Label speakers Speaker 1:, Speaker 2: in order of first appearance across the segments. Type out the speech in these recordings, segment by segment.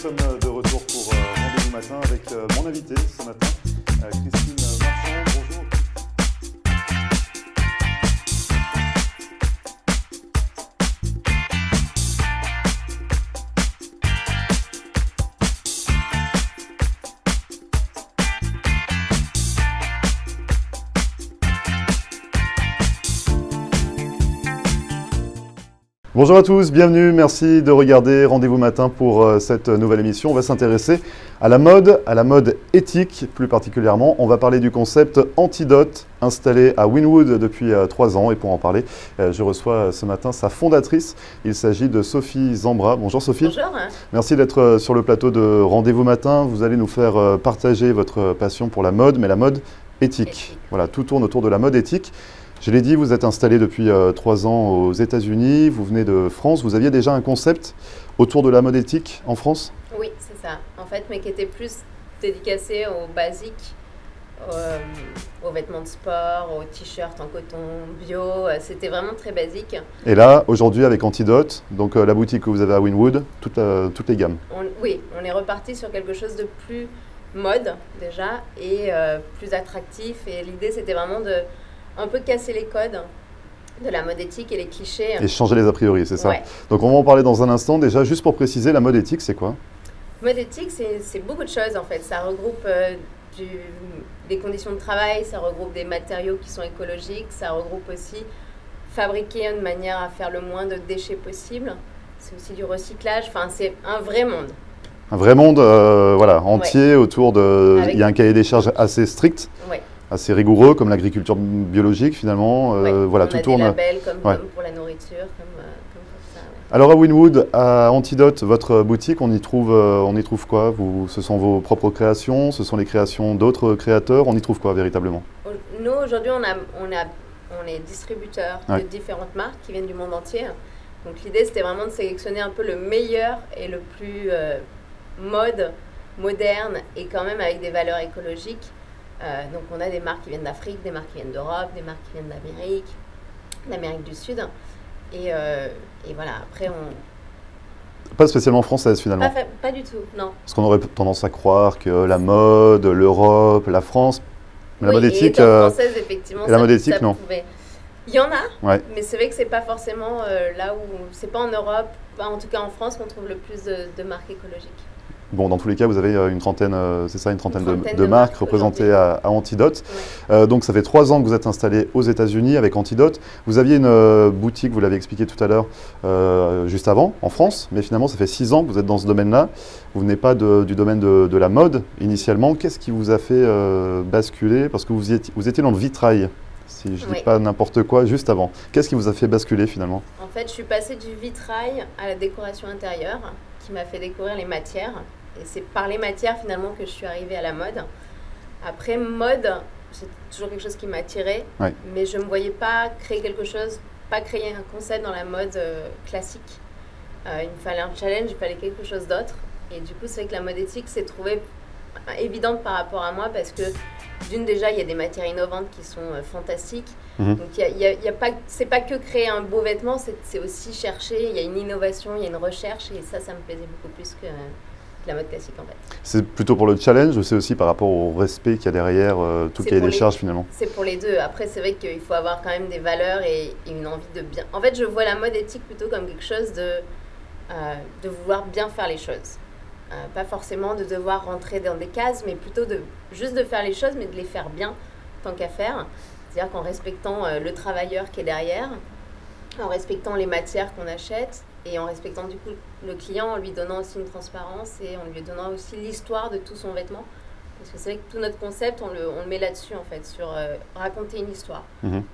Speaker 1: sommes de retour pour Rendez-vous Matin avec mon invité ce matin, Christine Marchand. Bonjour. Bonjour à tous, bienvenue, merci de regarder Rendez-vous Matin pour cette nouvelle émission. On va s'intéresser à la mode éthique plus particulièrement. On va parler du concept Antidote installé à Wynwood depuis 3 ans. Et pour en parler, je reçois ce matin sa fondatrice. Il s'agit de Sophie Zambra. Bonjour Sophie.
Speaker 2: Bonjour.
Speaker 1: Merci d'être sur le plateau de Rendez-vous Matin. Vous allez nous faire partager votre passion pour la mode, mais la mode éthique. Voilà, tout tourne autour de la mode éthique. Je l'ai dit, vous êtes installé depuis 3 ans aux États-Unis, vous venez de France. Vous aviez déjà un concept autour de la mode éthique en France?
Speaker 2: Oui, c'est ça. En fait, mais qui était plus dédicacé aux basiques, aux vêtements de sport, aux t-shirts en coton bio. C'était vraiment très basique.
Speaker 1: Et là, aujourd'hui, avec Antidote, donc la boutique que vous avez à Wynwood, toutes les gammes.
Speaker 2: Oui, on est reparti sur quelque chose de plus mode déjà et plus attractif. Et l'idée, c'était vraiment de un peu casser les codes de la mode éthique et les clichés.
Speaker 1: Et changer les a priori, c'est ça.
Speaker 2: Ouais.
Speaker 1: Donc on va en parler dans un instant. Déjà, juste pour préciser, la mode éthique, c'est quoi?
Speaker 2: Mode éthique, c'est beaucoup de choses en fait. Ça regroupe des conditions de travail, ça regroupe des matériaux qui sont écologiques, ça regroupe aussi fabriquer de manière à faire le moins de déchets possible. C'est aussi du recyclage. Enfin, c'est un vrai monde.
Speaker 1: Un vrai monde voilà, entier autour de... Il y a un cahier des charges assez strict.
Speaker 2: Ouais.
Speaker 1: Assez rigoureux, comme l'agriculture biologique finalement. Voilà, tout tourne.
Speaker 2: On a des labels comme pour la nourriture, comme pour ça. Ouais.
Speaker 1: Alors à Wynwood, à Antidote, votre boutique, on y trouve quoi? Ce sont vos propres créations, ce sont les créations d'autres créateurs, on y trouve quoi véritablement?
Speaker 2: Nous aujourd'hui, on est distributeurs de différentes marques qui viennent du monde entier. Donc l'idée c'était vraiment de sélectionner un peu le meilleur et le plus moderne et quand même avec des valeurs écologiques. Donc on a des marques qui viennent d'Afrique, des marques qui viennent d'Europe, des marques qui viennent d'Amérique du Sud. Et voilà, après on...
Speaker 1: Pas spécialement française finalement.
Speaker 2: Pas du tout, non.
Speaker 1: Parce qu'on aurait tendance à croire que la mode, l'Europe, la France, la mode éthique...
Speaker 2: française, effectivement,
Speaker 1: et la mode éthique, non.
Speaker 2: Il y en a, mais c'est vrai que c'est pas forcément là où... C'est pas en Europe, en tout cas en France, qu'on trouve le plus de marques écologiques.
Speaker 1: Bon, dans tous les cas, vous avez une trentaine, c'est ça, une trentaine de marques représentées à Antidote. Ouais. Donc, ça fait 3 ans que vous êtes installé aux États-Unis avec Antidote. Vous aviez une boutique, vous l'avez expliqué tout à l'heure, juste avant, en France. Mais finalement, ça fait 6 ans que vous êtes dans ce domaine-là. Vous venez pas du domaine de la mode initialement. Qu'est-ce qui vous a fait basculer? Parce que vous étiez dans le vitrail, si je ne dis pas n'importe quoi, juste avant. Qu'est-ce qui vous a fait basculer finalement?
Speaker 2: En fait, je suis passée du vitrail à la décoration intérieure, qui m'a fait découvrir les matières. Et c'est par les matières finalement que je suis arrivée à la mode. Après, mode, c'est toujours quelque chose qui m'a attirée, mais je ne me voyais pas créer quelque chose, pas créer un concept dans la mode classique. Il me fallait un challenge, il fallait quelque chose d'autre. Et du coup, c'est vrai que la mode éthique s'est trouvée évidente par rapport à moi parce que d'une déjà, il y a des matières innovantes qui sont fantastiques. Donc, c'est pas que créer un beau vêtement, c'est aussi chercher, il y a une innovation, il y a une recherche et ça me plaisait beaucoup plus que la mode classique en fait.
Speaker 1: C'est plutôt pour le challenge ou c'est aussi par rapport au respect qu'il y a derrière tout le cahier des charges finalement?
Speaker 2: C'est pour les deux. Après, c'est vrai qu'il faut avoir quand même des valeurs et une envie de bien... En fait, je vois la mode éthique plutôt comme quelque chose de vouloir bien faire les choses. Pas forcément de devoir rentrer dans des cases, mais plutôt juste de faire les choses, mais de les faire bien, tant qu'à faire. C'est-à-dire qu'en respectant le travailleur qui est derrière, en respectant les matières qu'on achète, et en respectant du coup le client, en lui donnant aussi une transparence et en lui donnant aussi l'histoire de tout son vêtement. Parce que c'est vrai que tout notre concept, on le met là-dessus en fait, sur raconter une histoire.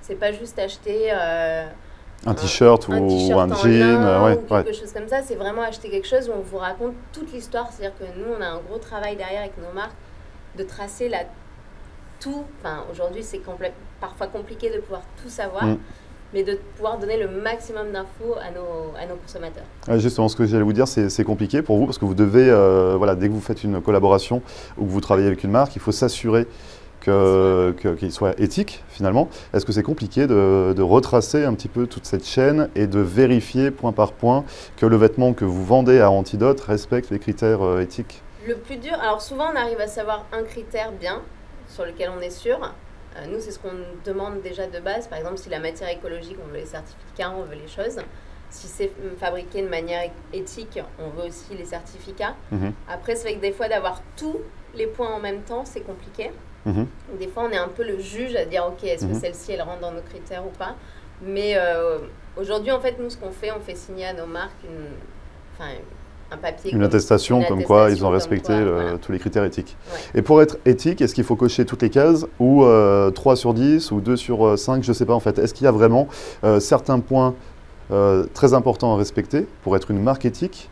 Speaker 2: C'est pas juste acheter...
Speaker 1: un t-shirt ou un jean,
Speaker 2: ou quelque chose comme ça, c'est vraiment acheter quelque chose où on vous raconte toute l'histoire. C'est-à-dire que nous, on a un gros travail derrière avec nos marques de tracer tout. Enfin, aujourd'hui, c'est parfois compliqué de pouvoir tout savoir, mais de pouvoir donner le maximum d'infos à nos consommateurs.
Speaker 1: Justement, ce que j'allais vous dire, c'est compliqué pour vous parce que vous devez, dès que vous faites une collaboration ou que vous travaillez avec une marque, il faut s'assurer qu'il soit éthique finalement. Est-ce que c'est compliqué de retracer un petit peu toute cette chaîne et de vérifier point par point que le vêtement que vous vendez à Antidote respecte les critères éthiques?
Speaker 2: Le plus dur, alors souvent on arrive à savoir un critère bien, sur lequel on est sûr. Nous, c'est ce qu'on demande déjà de base. Par exemple, si la matière est écologique, on veut les certificats, on veut les choses. Si c'est fabriqué de manière éthique, on veut aussi les certificats. Après, c'est vrai que des fois, d'avoir tous les points en même temps, c'est compliqué. Des fois, on est un peu le juge à dire, OK, est-ce que celle-ci, elle rentre dans nos critères ou pas? Mais aujourd'hui, en fait, nous, ce qu'on fait, on fait signer à nos marques un papier.
Speaker 1: Une attestation comme quoi ils ont respecté tous les critères éthiques. Et pour être éthique, est-ce qu'il faut cocher toutes les cases ou 3 sur 10 ou 2 sur 5, je ne sais pas en fait. Est-ce qu'il y a vraiment certains points très importants à respecter pour être une marque éthique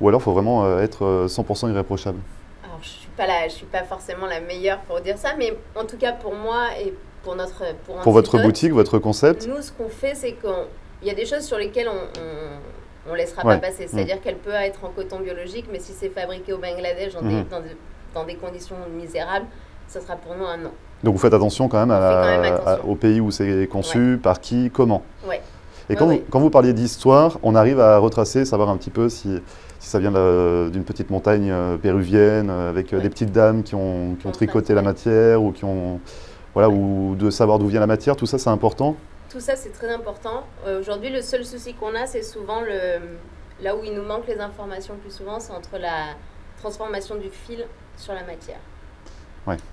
Speaker 1: ou alors il faut vraiment être 100% irréprochable?
Speaker 2: Alors je suis pas forcément la meilleure pour dire ça, mais en tout cas pour moi et pour
Speaker 1: votre boutique, votre concept.
Speaker 2: Nous, ce qu'on fait, c'est qu'il y a des choses sur lesquelles on laissera pas passer. C'est-à-dire qu'elle peut être en coton biologique, mais si c'est fabriqué au Bangladesh dans des conditions misérables, ça sera pour nous un non.
Speaker 1: Donc vous faites attention quand même, au pays où c'est conçu, par qui, comment. Et quand vous parliez d'histoire, on arrive à retracer, savoir un petit peu si ça vient d'une petite montagne péruvienne, avec des petites dames qui ont tricoté la matière, ou ou de savoir d'où vient la matière, tout ça c'est important?
Speaker 2: Tout ça, c'est très important. Aujourd'hui, le seul souci qu'on a, c'est souvent là où il nous manque les informations le plus souvent, c'est entre la transformation du fil sur la matière.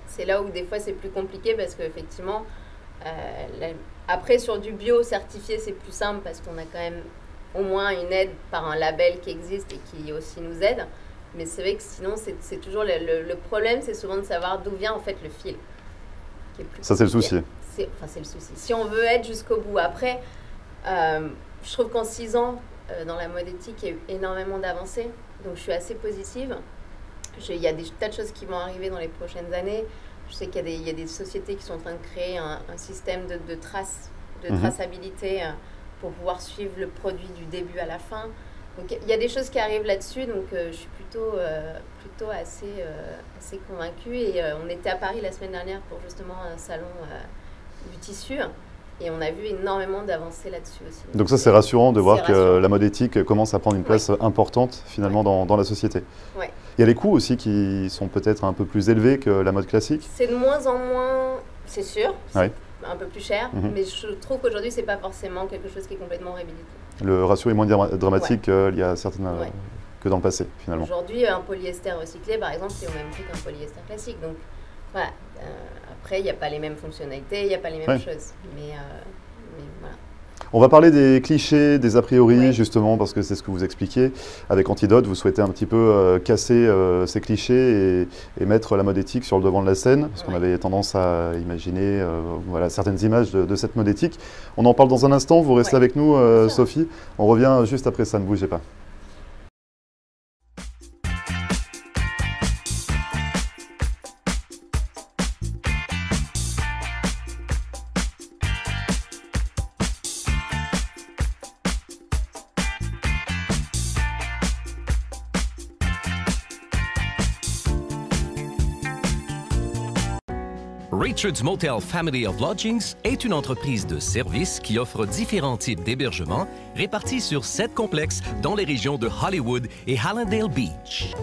Speaker 2: C'est là où des fois c'est plus compliqué parce qu'effectivement, après sur du bio certifié, c'est plus simple parce qu'on a quand même au moins une aide par un label qui existe et qui aussi nous aide. Mais c'est vrai que sinon, c'est toujours le problème, c'est souvent de savoir d'où vient en fait le fil.
Speaker 1: Ça, c'est le souci.
Speaker 2: C'est le souci. Si on veut être jusqu'au bout. Après, je trouve qu'en 6 ans, dans la mode éthique, il y a eu énormément d'avancées. Donc, je suis assez positive. Il y a des tas de choses qui vont arriver dans les prochaines années. Je sais qu'il y a des sociétés qui sont en train de créer un système de traçabilité pour pouvoir suivre le produit du début à la fin. Donc, il y a des choses qui arrivent là-dessus. Donc, je suis plutôt assez convaincue. Et on était à Paris la semaine dernière pour justement un salon du tissu et on a vu énormément d'avancées là-dessus aussi.
Speaker 1: Donc ça c'est rassurant de voir que la mode éthique commence à prendre une place importante finalement dans la société. Il y a les coûts aussi qui sont peut-être un peu plus élevés que la mode classique? C'est
Speaker 2: de moins en moins, c'est sûr, c'est un peu plus cher, mais je trouve qu'aujourd'hui c'est pas forcément quelque chose qui est complètement réhabilité.
Speaker 1: Le ratio est moins dramatique qu'il y a certaines que dans le passé finalement.
Speaker 2: Aujourd'hui un polyester recyclé par exemple c'est au même prix qu'un polyester classique, donc voilà. Après, il n'y a pas les mêmes fonctionnalités, il n'y a pas les mêmes choses. Mais voilà.
Speaker 1: On va parler des clichés, des a priori, justement, parce que c'est ce que vous expliquez. Avec Antidote, vous souhaitez un petit peu casser ces clichés et mettre la mode éthique sur le devant de la scène, parce qu'on avait tendance à imaginer certaines images de cette mode éthique. On en parle dans un instant, vous restez avec nous, Sophie. On revient juste après ça, ne bougez pas.
Speaker 3: Richard's Motel Family of Lodgings est une entreprise de services qui offre différents types d'hébergements répartis sur 7 complexes dans les régions de Hollywood et Hallandale Beach.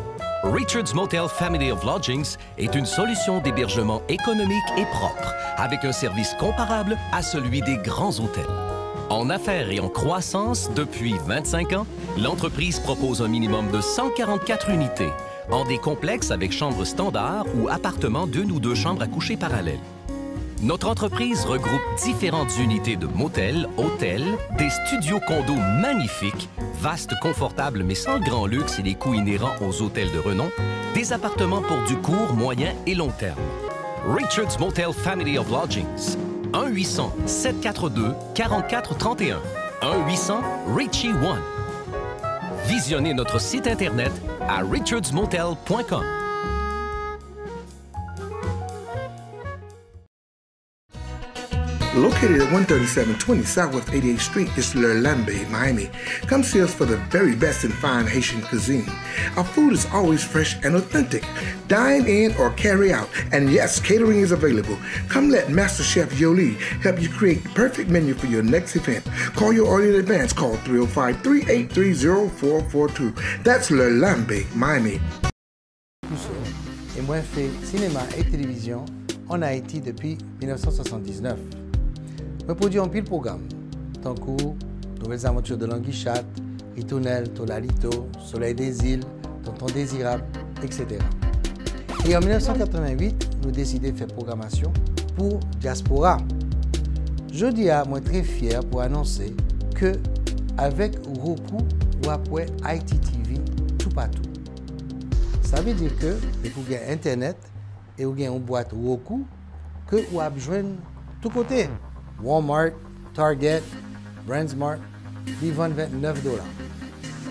Speaker 3: Richard's Motel Family of Lodgings est une solution d'hébergement économique et propre, avec un service comparable à celui des grands hôtels. En affaires et en croissance depuis 25 ans, l'entreprise propose un minimum de 144 unités, en des complexes avec chambres standards ou appartements d'1 ou 2 chambres à coucher parallèles. Notre entreprise regroupe différentes unités de motels, hôtels, des studios condos magnifiques, vastes, confortables mais sans le grand luxe et les coûts inhérents aux hôtels de renom, des appartements pour du court, moyen et long terme. Richard's Motel Family of Lodgings. 1-800-742-4431. 1-800-RICHIE-1. Visionnez notre site Internet à richardsmotel.com.
Speaker 4: Located at 13720 Southwest 88th Street, it's Le Lambe, Miami. Come see us for the very best in fine Haitian cuisine. Our food is always fresh and authentic. Dine in or carry out. And yes, catering is available. Come let Master Chef Yoli help you create the perfect menu for your next event. Call your order in advance. Call 305-383-0442. That's Le Lambe, Miami.
Speaker 5: Et moi, je fais cinéma et télévision en Haïti depuis 1979. Je produis un pile programme, tant que Nouvelles aventures de l'Anguichat, Ritournelle, Tolalito, Soleil des îles, Tonton Désirable, etc. Et en 1988, nous décidons de faire programmation pour Diaspora. Je dis à moi très fier pour annoncer que avec Roku, ou après ITTV, tout partout. Ça veut dire que vous avez Internet et vous avez une boîte Roku que vous avez besoin de tous côtés. Walmart, Target, Brandsmart, ils vendent $29. Vous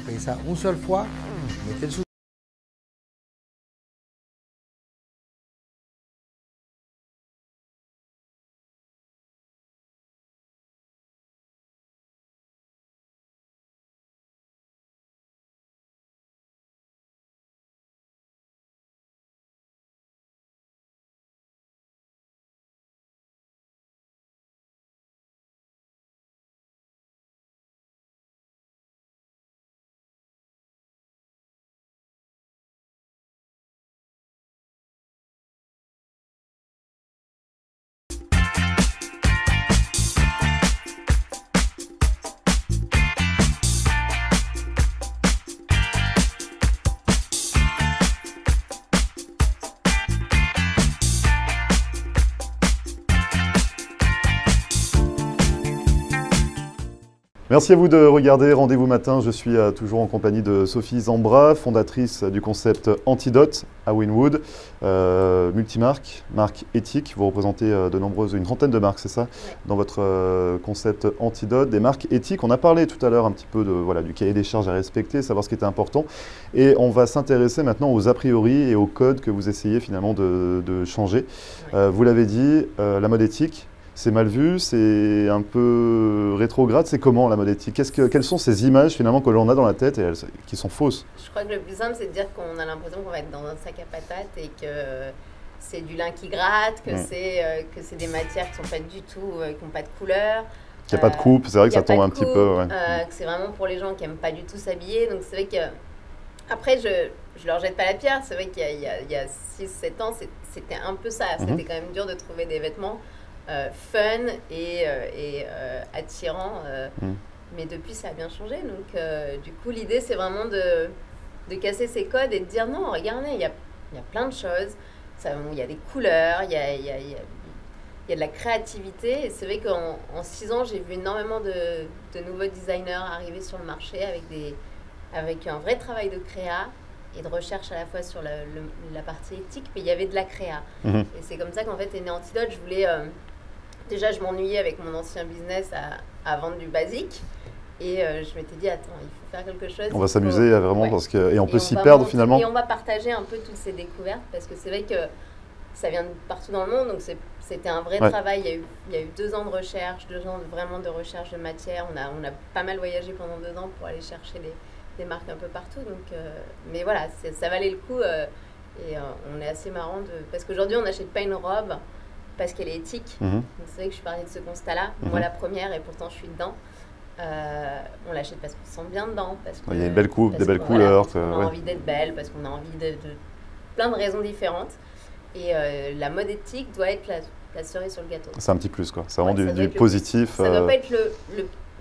Speaker 5: payez ça une seule fois, mettez le sous.
Speaker 1: Merci à vous de regarder Rendez-vous Matin. Je suis toujours en compagnie de Sophie Zambra, fondatrice du concept Antidote à Wynwood. Multimarque, marque éthique. Vous représentez une trentaine de marques, c'est ça?
Speaker 2: Ouais.
Speaker 1: Dans votre concept Antidote, des marques éthiques. On a parlé tout à l'heure un petit peu du cahier des charges à respecter, savoir ce qui était important. Et on va s'intéresser maintenant aux a priori et aux codes que vous essayez finalement de changer.
Speaker 2: Ouais.
Speaker 1: Vous l'avez dit, la mode éthique. C'est mal vu, c'est un peu rétrograde. C'est comment la mode éthique? Quelles sont ces images finalement que l'on a dans la tête et qui sont fausses?
Speaker 2: Je crois que le plus simple, c'est de dire qu'on a l'impression qu'on va être dans un sac à patates et que c'est du lin qui gratte, que c'est des matières qui sont pas du tout, qui n'ont pas de couleur.
Speaker 1: Qu'il n'y a pas de coupe, c'est vrai que ça tombe un petit peu. Ouais.
Speaker 2: Que c'est vraiment pour les gens qui n'aiment pas du tout s'habiller. Donc c'est vrai que après, je leur jette pas la pierre. C'est vrai qu'il y a 6-7 ans, c'était un peu ça. C'était quand même dur de trouver des vêtements fun et attirant, mais depuis ça a bien changé, donc du coup l'idée c'est vraiment de casser ces codes et de dire non, regardez, il y a plein de choses, il y a des couleurs, il y a de la créativité, et c'est vrai qu'en 6 ans j'ai vu énormément de nouveaux designers arriver sur le marché avec un vrai travail de créa et de recherche à la fois sur la partie éthique, mais il y avait de la créa. Et c'est comme ça qu'en fait est né Antidote. Je voulais... déjà, je m'ennuyais avec mon ancien business à vendre du basique. Et je m'étais dit, attends, il faut faire quelque chose.
Speaker 1: On va s'amuser vraiment, parce que, et on peut s'y
Speaker 2: va
Speaker 1: perdre finalement.
Speaker 2: Et on va partager un peu toutes ces découvertes, parce que c'est vrai que ça vient de partout dans le monde, donc c'était un vrai travail. Il y a eu 2 ans de recherche, 2 ans vraiment de recherche de matière. On a pas mal voyagé pendant 2 ans pour aller chercher des marques un peu partout. Donc, mais voilà, ça valait le coup. Et on est assez marrant parce qu'aujourd'hui, on n'achète pas une robe parce qu'elle est éthique. Donc c'est vrai que je suis partie de ce constat-là. Moi, la première, et pourtant je suis dedans. On l'achète parce qu'on se sent bien dedans.
Speaker 1: Il y a une belle coupe, des belles couleurs.
Speaker 2: On a envie d'être belle, parce qu'on a envie de plein de raisons différentes. Et la mode éthique doit être la cerise sur le gâteau.
Speaker 1: C'est un petit plus, quoi. C'est vraiment du positif.
Speaker 2: Ça ne doit pas être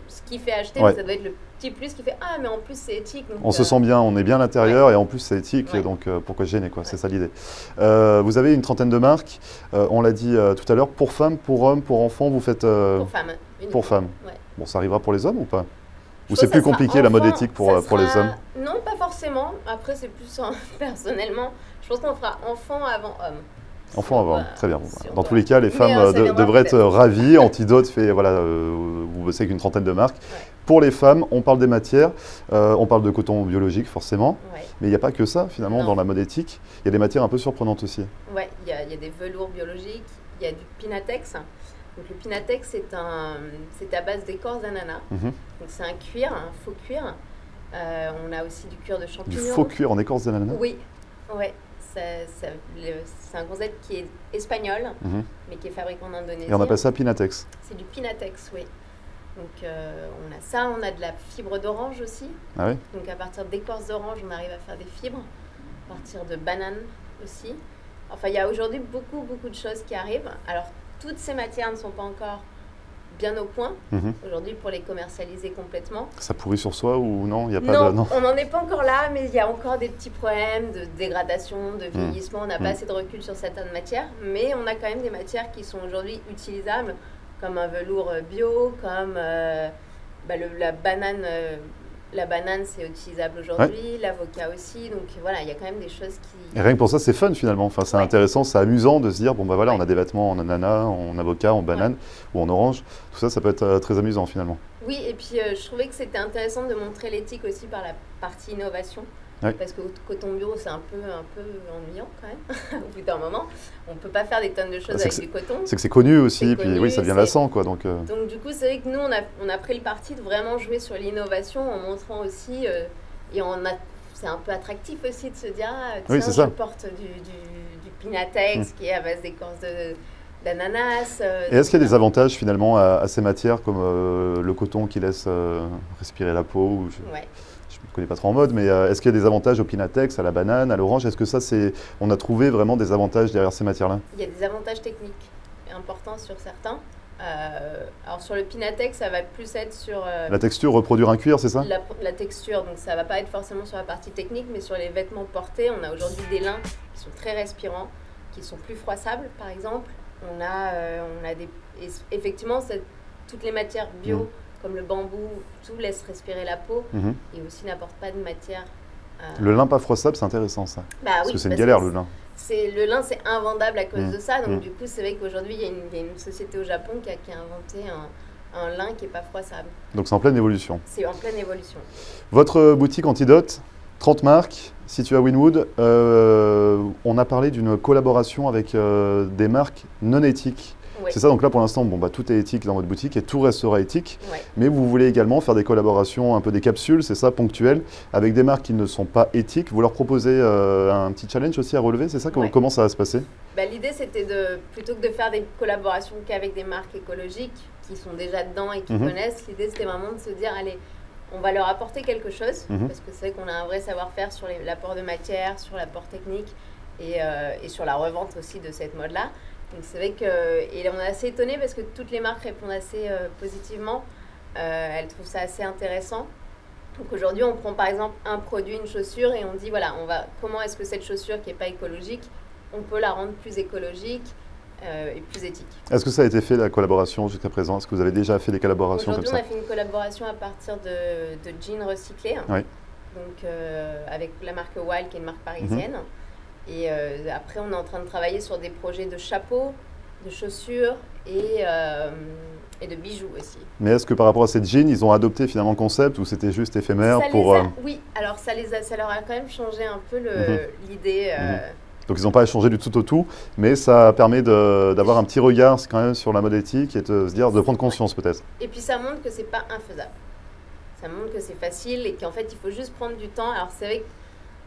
Speaker 2: ce qui fait acheter, mais ça doit être le petit plus qui fait « Ah, mais en plus c'est éthique ».
Speaker 1: On se sent bien, on est bien à l'intérieur et en plus c'est éthique, donc pourquoi gêner, quoi. C'est ça l'idée. Vous avez une trentaine de marques, on l'a dit tout à l'heure, pour femmes, pour hommes, pour enfants, vous faites…
Speaker 2: Pour femmes.
Speaker 1: Pour femmes.
Speaker 2: Ouais.
Speaker 1: Bon, ça arrivera pour les hommes ou pas? Ou c'est plus compliqué la mode éthique pour les hommes?
Speaker 2: Non, pas forcément. Après, c'est plus personnellement, je pense qu'on fera enfant avant homme.
Speaker 1: Enfant avant, très bien. Dans tous les cas, les femmes devraient être ravies. Antidote fait, vous bossez avec une trentaine de marques. Ouais. Pour les femmes, on parle des matières, on parle de coton biologique forcément, mais il n'y a pas que ça finalement dans la mode éthique. Il y a des matières un peu surprenantes aussi.
Speaker 2: Oui, il y a des velours biologiques, il y a du Pinatex. Donc le Pinatex, c'est à base d'écorce d'ananas. Donc c'est un cuir, un faux cuir. On a aussi du cuir de champignons.
Speaker 1: Du faux cuir en écorce d'ananas?
Speaker 2: Oui, ouais. C'est un concept qui est espagnol, mais qui est fabriqué en Indonésie.
Speaker 1: Et on appelle ça Pinatex?
Speaker 2: C'est du Pinatex, oui. Donc on a ça, on a de la fibre d'orange aussi.
Speaker 1: Ah oui?
Speaker 2: Donc à partir d'écorce d'orange, on arrive à faire des fibres. À partir de banane aussi. Enfin, il y a aujourd'hui beaucoup de choses qui arrivent. Alors, toutes ces matières ne sont pas encore bien au point aujourd'hui pour les commercialiser complètement.
Speaker 1: Ça pourrit sur soi ou non? Il y a pas
Speaker 2: non,
Speaker 1: de... non,
Speaker 2: on n'en est pas encore là, mais il y a encore des petits problèmes de dégradation, de vieillissement. On n'a pas assez de recul sur certaines matières, mais on a quand même des matières qui sont aujourd'hui utilisables, comme un velours bio, comme la banane. La banane, c'est utilisable aujourd'hui, l'avocat aussi. Donc voilà, il y a quand même des choses qui...
Speaker 1: Et rien que pour ça, c'est fun finalement. Enfin, c'est intéressant, c'est amusant de se dire, bon bah voilà, on a des vêtements en ananas, en avocat, en banane ou en orange. Tout ça, ça peut être très amusant finalement.
Speaker 2: Oui, et puis je trouvais que c'était intéressant de montrer l'éthique aussi par la partie innovation. Parce que coton bio, c'est un peu ennuyant quand même, au bout d'un moment. On ne peut pas faire des tonnes de choses avec du coton.
Speaker 1: C'est que c'est connu aussi, puis oui, ça devient lassant, quoi. Donc
Speaker 2: du coup, c'est vrai que nous, on a pris le parti de vraiment jouer sur l'innovation en montrant aussi, c'est un peu attractif aussi de se dire, tiens, je porte du Pinatex qui est à base d'écorce d'ananas.
Speaker 1: Et est-ce qu'il y a des avantages finalement à ces matières comme le coton qui laisse respirer la peau Je ne connais pas trop en mode, mais est-ce qu'il y a des avantages au Pinatex, à la banane, à l'orange? Est-ce que ça, on a trouvé vraiment des avantages derrière ces matières-là?
Speaker 2: Il y a des avantages techniques importants sur certains. Alors sur le Pinatex, ça va plus être sur...
Speaker 1: la texture, reproduire un cuir, c'est ça?
Speaker 2: La texture, donc ça ne va pas être forcément sur la partie technique, mais sur les vêtements portés, on a aujourd'hui des lins qui sont très respirants, qui sont plus froissables, par exemple. On a des... Effectivement, toutes les matières bio, comme le bambou, tout laisse respirer la peau et aussi n'apporte pas de matière.
Speaker 1: Le lin pas froissable, c'est intéressant ça. Parce que c'est une galère le lin.
Speaker 2: Le lin, c'est invendable à cause de ça. Donc du coup, c'est vrai qu'aujourd'hui, il y a une société au Japon qui a inventé un lin qui n'est pas froissable.
Speaker 1: Donc c'est en pleine évolution.
Speaker 2: C'est en pleine évolution.
Speaker 1: Votre boutique Antidote, 30 marques, située à Wynwood. On a parlé d'une collaboration avec des marques non éthiques. C'est ça, donc là pour l'instant, tout est éthique dans votre boutique et tout restera éthique. Mais vous voulez également faire des collaborations, un peu des capsules, c'est ça, ponctuelles, avec des marques qui ne sont pas éthiques. Vous leur proposez un petit challenge aussi à relever, c'est ça? Comment ça va se passer?
Speaker 2: L'idée, c'était plutôt que de faire des collaborations qu'avec des marques écologiques qui sont déjà dedans et qui connaissent, l'idée c'était vraiment de se dire, allez, on va leur apporter quelque chose, parce que c'est vrai qu'on a un vrai savoir-faire sur l'apport de matière, sur l'apport technique et sur la revente aussi de cette mode-là. Donc c'est vrai et on est assez étonnés parce que toutes les marques répondent assez positivement. Elles trouvent ça assez intéressant. Donc aujourd'hui, on prend par exemple un produit, une chaussure, et on dit voilà, comment est-ce que cette chaussure qui n'est pas écologique, on peut la rendre plus écologique et plus éthique.
Speaker 1: Est-ce que ça a été fait la collaboration jusqu'à présent? Est-ce que vous avez déjà fait des collaborations comme ça?
Speaker 2: Aujourd'hui, on a fait une collaboration à partir de jeans recyclés. Donc avec la marque Wild, qui est une marque parisienne. Et après, on est en train de travailler sur des projets de chapeaux, de chaussures et de bijoux aussi. Mais
Speaker 1: est-ce que par rapport à ces jeans, ils ont adopté finalement le concept ou c'était juste éphémère
Speaker 2: Oui, alors ça leur a quand même changé un peu l'idée.
Speaker 1: Donc ils n'ont pas changé du tout au tout, mais ça permet d'avoir un petit regard quand même sur la mode éthique et de prendre conscience peut-être.
Speaker 2: Et puis ça montre que c'est pas infaisable. Ça montre que c'est facile et qu'en fait, il faut juste prendre du temps. Alors c'est vrai que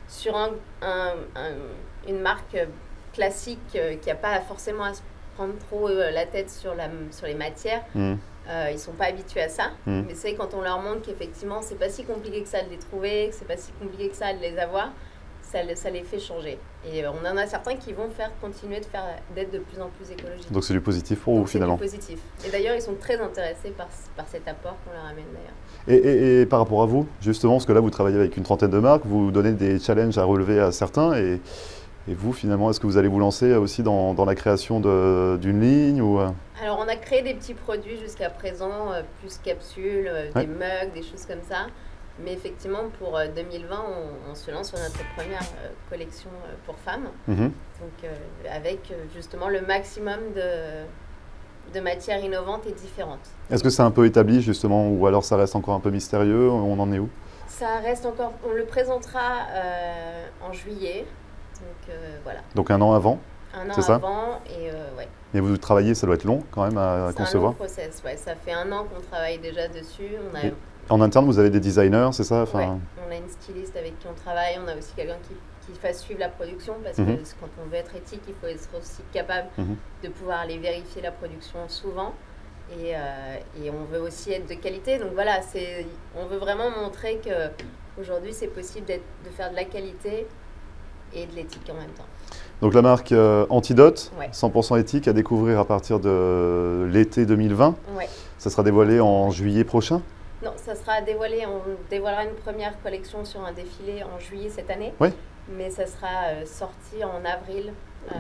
Speaker 2: sur une marque classique qui n'a pas forcément à se prendre trop la tête sur les matières, ils ne sont pas habitués à ça. Mais c'est vrai, quand on leur montre qu'effectivement, c'est pas si compliqué que ça de les trouver, que c'est pas si compliqué que ça de les avoir, ça les fait changer. Et on en a certains qui vont continuer d'être de plus en plus écologiques.
Speaker 1: Donc c'est du positif pour vous finalement.
Speaker 2: C'est du positif. Et d'ailleurs, ils sont très intéressés par cet apport qu'on leur amène d'ailleurs.
Speaker 1: Et par rapport à vous, justement, parce que là, vous travaillez avec une trentaine de marques, vous donnez des challenges à relever à certains, et vous, finalement, est-ce que vous allez vous lancer aussi dans la création d'une ligne ou...
Speaker 2: Alors, on a créé des petits produits jusqu'à présent, plus capsules, des mugs, des choses comme ça. Mais effectivement, pour 2020, on se lance sur notre première collection pour femmes. Donc, avec justement le maximum de matières innovantes et différentes.
Speaker 1: Est-ce que c'est un peu établi justement, ou alors ça reste encore un peu mystérieux? On en est où?
Speaker 2: Ça reste encore... On le présentera en juillet. Donc voilà.
Speaker 1: Donc un an avant?
Speaker 2: Un an avant, et ouais.
Speaker 1: Mais vous travaillez, ça doit être long quand même à concevoir.
Speaker 2: C'est un long process, ouais. Ça fait 1 an qu'on travaille déjà dessus.
Speaker 1: En interne, vous avez des designers, c'est ça?
Speaker 2: Ouais, on a une styliste avec qui on travaille. On a aussi quelqu'un qui fasse suivre la production parce que quand on veut être éthique, il faut être aussi capable de pouvoir aller vérifier la production souvent. Et on veut aussi être de qualité. Donc voilà, on veut vraiment montrer qu'aujourd'hui, c'est possible de faire de la qualité et de l'éthique en même temps.
Speaker 1: Donc la marque Antidote,
Speaker 2: ouais.
Speaker 1: 100% éthique, à découvrir à partir de l'été 2020.
Speaker 2: Ouais.
Speaker 1: Ça sera dévoilé en juillet prochain?
Speaker 2: Non, ça sera dévoilé. On dévoilera une première collection sur un défilé en juillet cette année.
Speaker 1: Oui.
Speaker 2: Mais ça sera sorti en avril.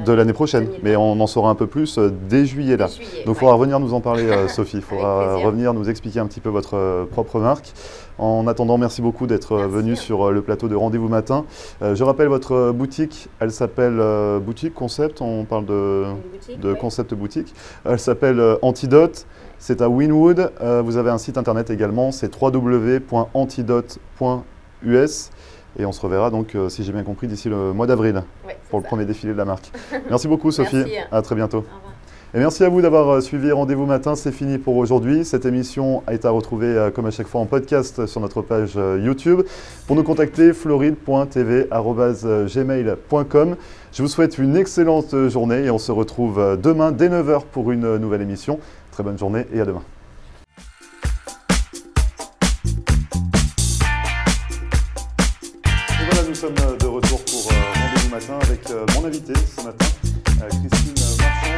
Speaker 1: De l'année prochaine,
Speaker 2: 2020.
Speaker 1: mais on en saura un peu plus dès juillet là. Donc il faudra revenir nous en parler Sophie, il faudra revenir nous expliquer un petit peu votre propre marque. En attendant, merci beaucoup d'être venue sur le plateau de Rendez-vous Matin. Je rappelle votre boutique, elle s'appelle Boutique Concept, on parle de concept boutique. Elle s'appelle Antidote, c'est à Wynwood. Vous avez un site internet également, c'est www.antidote.us. Et on se reverra donc, si j'ai bien compris, d'ici le mois d'avril pour le premier défilé de la marque. Merci beaucoup Sophie,
Speaker 2: merci.
Speaker 1: À très bientôt.
Speaker 2: Au revoir.
Speaker 1: Et merci à vous d'avoir suivi Rendez-vous Matin, c'est fini pour aujourd'hui. Cette émission est à retrouver comme à chaque fois en podcast sur notre page YouTube. Pour nous contacter, floride.tv@gmail.com. Je vous souhaite une excellente journée et on se retrouve demain dès 9h pour une nouvelle émission. Très bonne journée et à demain. Nous sommes de retour pour Rendez-vous Matin avec mon invité ce matin, Christine Marchand.